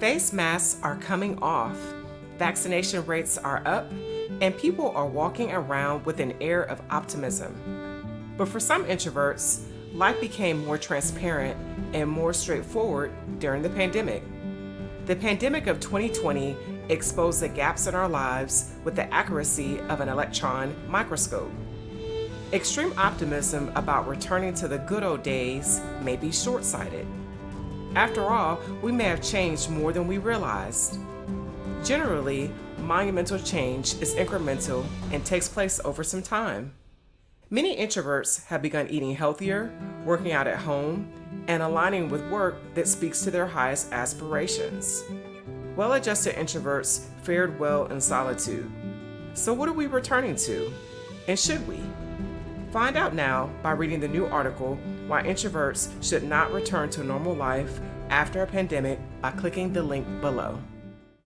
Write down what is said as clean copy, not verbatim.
Face masks are coming off, vaccination rates are up, and people are walking around with an air of optimism. But for some introverts, life became more transparent and more straightforward during the pandemic. The pandemic of 2020 exposed the gaps in our lives with the accuracy of an electron microscope. Extreme optimism about returning to the good old days may be short-sighted. After all, we may have changed more than we realized. Generally, monumental change is incremental and takes place over some time. Many introverts have begun eating healthier, working out at home, and aligning with work that speaks to their highest aspirations. Well-adjusted introverts fared well in solitude. So what are we returning to? And should we? Find out now by reading the new article, Why Introverts Should Not Return to Normal Life After a Pandemic, by clicking the link below.